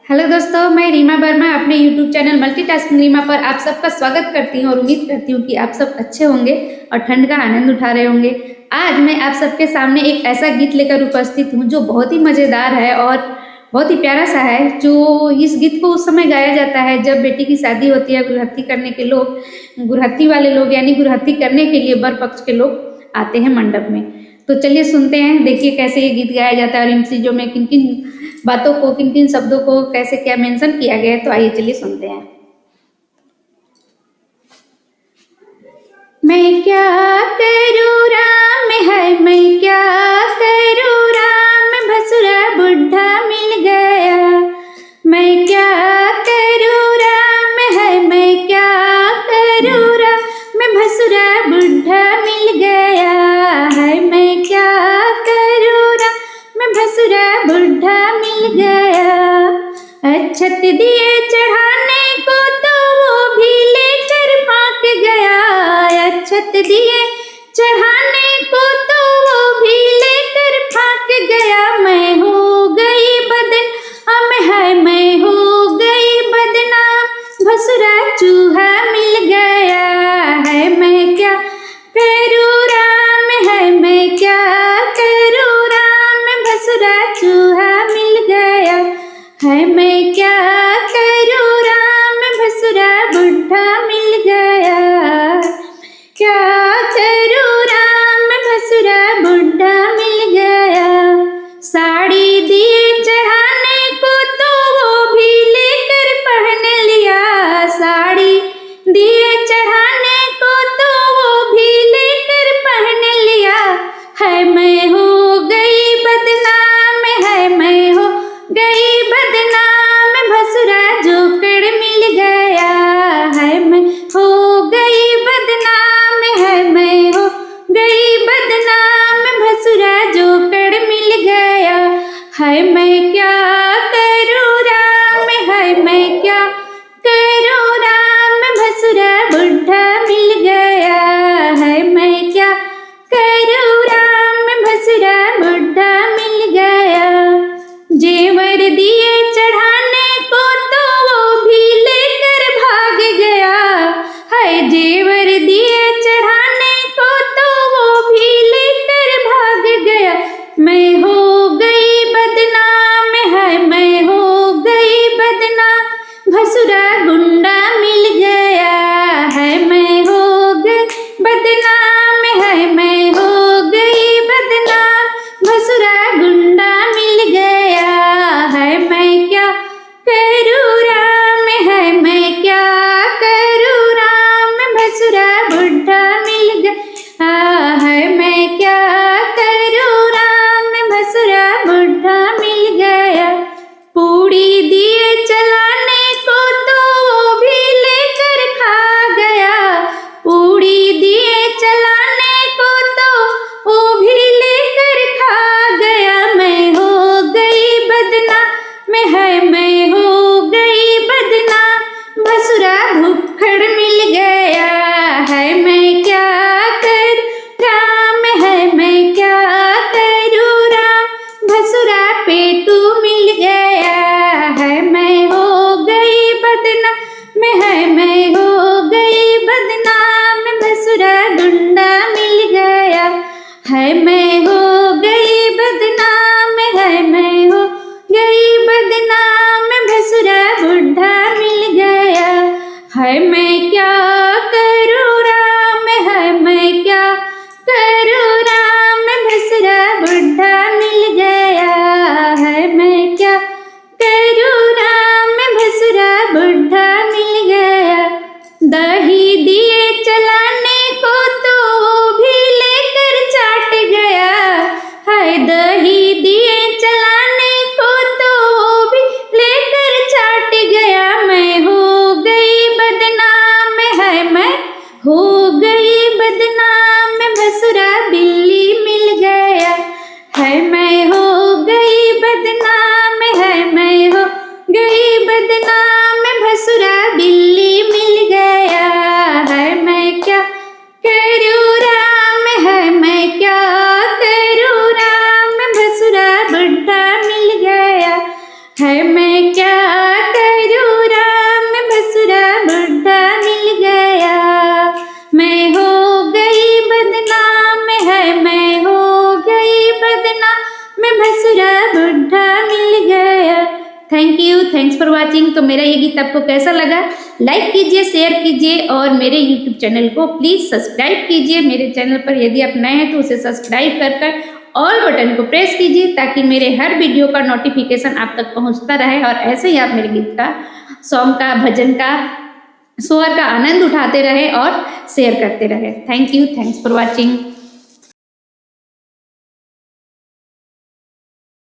Hello दोस्तों, मैं रीमा वर्मा अपने यूट्यूब चैनल मल्टीटास्किंग रीमा पर आप सबका स्वागत करती हूँ और उम्मीद करती हूँ कि आप सब अच्छे होंगे और ठंड का आनंद उठा रहे होंगे। आज मैं आप सबके सामने एक ऐसा गीत लेकर उपस्थित हूँ जो बहुत ही मज़ेदार है और बहुत ही प्यारा सा है। जो इस गीत को उस समय गाया जाता है जब बेटी की शादी होती है। गुरहत्थी करने के लोग, गुरहत्थी वाले लोग यानी गुरहत्थी करने के लिए वर पक्ष के लोग आते हैं मंडप में। तो चलिए सुनते हैं, देखिए कैसे ये गीत गाया जाता है और इन चीज़ों में किन किन बातों को, किन किन शब्दों को कैसे क्या मेंशन किया गया है। तो आइए चलिए सुनते हैं। मैं क्या करूँ राम है, मैं क्या करूँ राम, भसुरा बुढ़ा मिल गया। मैं क्या करूँ राम है, मैं क्या करूँ राम, भसुरा बुढ़ा मिल गया है। मैं क्या करूँ राम, भसुरा बुढ़ा मिल गया। अक्षत दिए चढ़ाने को तो वो भी लेकर भाग गया। अक्षत दिए चढ़ाने को तो वो भी लेकर भाग गया। मैं हो गई बदनाम है, मैं हो गई बदनाम, भसुरा चूहा मिल गया है। मैं क्या करूँ राम है, मैं क्या करूँ राम, भसुरा चूहा मिल गया है। मैं क्या करूँ राम, भसुरा बुढ़ा मिल गया। क्या करूँ राम, भसुरा बुढ़ा मिल गया। साड़ी दिए चढ़ाने को तो वो भी लेकर पहन लिया। साड़ी दिए चढ़ाने को तो वो भी लेकर पहन लिया है। मैं हो गई बदनाम है, मैं हो गई बदनाम, भसुरा जोकर मिल गया है। मैं हो गई बदनाम है, मैं हो गई बदनाम, भसुरा जोकर मिल गया है। मैं क्या करूँ राम है, मैं क्या करूँ राम, भसुरा बुढ़ा मिल गया है। मैं क्या करूँ राम, भसुरा बुढ़ा मिल गया। जेवर दिए चढ़ाने को तो वो भी लेकर भाग गया है। जेवर दिए चढ़ाने को तो वो भी लेकर भाग गया। मैं हो गई बदनाम है, मैं हो गई बदनाम, भसुरा गुंडा मिल गया है। मैं हो गई बदनाम है, मैं हो गई बदनाम, भसुरा गुंडा मिल गया है। मैं क्या करूँ राम है, मैं क्या करूँ राम, भसुरा बुढ़ा मिल गया है। मैं क्या करूँ राम, भसुरा बुढ़ा मिल गया। पूड़ी दिए चलाने को तो वो भी लेकर खा गया। पूड़ी दिए चलाने को तो वो भी लेकर खा गया। मैं हो गई बदनाम है, मैं हो गई बदनाम, भसुरा भुक्खड़ मिल गया है। मैं क्या करूँ राम है, मैं क्या करूँ राम, भसुरा पेटू मिल गया है। मैं हो गई बदनाम है, मैं हो गई बदनाम, भसुरा गुंडा मिल गया है। मैं हो गई बदनाम है, मैं हो गई बदनाम, भसुरा बुढ़ा मिल गया है। मैं क्या करूँ राम है, मैं क्या करूँ राम, भसुरा बुढ़ा मिल गया है। मैं क्या करूँ राम, भसुरा बुढ़ा मिल गया। दही दिए चलाने को तो वो भी लेकर चाट गया है। दही दिए चलाने को तो वो भी लेकर चाट गया। मैं हो गई बदनाम है, मैं हो गई बदनाम, भसुरा बिल्ली मिल गया है। मैं हो गई बदनाम है, मैं हो गई बदनाम, भसुरा बिल्ली मिल गया है। मैं क्या करूँ राम है, मैं क्या करूँ राम, भसुरा बुढ़ा मिल गया है। मैं क्या करना, मैं भसुरा बुढ़ा मिल गया। Thank you, thanks for watching. तो मेरा ये गीत आपको कैसा लगा, लाइक कीजिए, शेयर कीजिए और मेरे यूट्यूब चैनल को प्लीज़ सब्सक्राइब कीजिए। मेरे चैनल पर यदि आप नए हैं तो उसे सब्सक्राइब कर ऑल बटन को प्रेस कीजिए ताकि मेरे हर वीडियो का नोटिफिकेशन आप तक पहुंचता रहे और ऐसे ही आप मेरे गीत का, सॉन्ग का, भजन का, स्वर का आनंद उठाते रहे और शेयर करते रहे। Thank you, thanks for watching.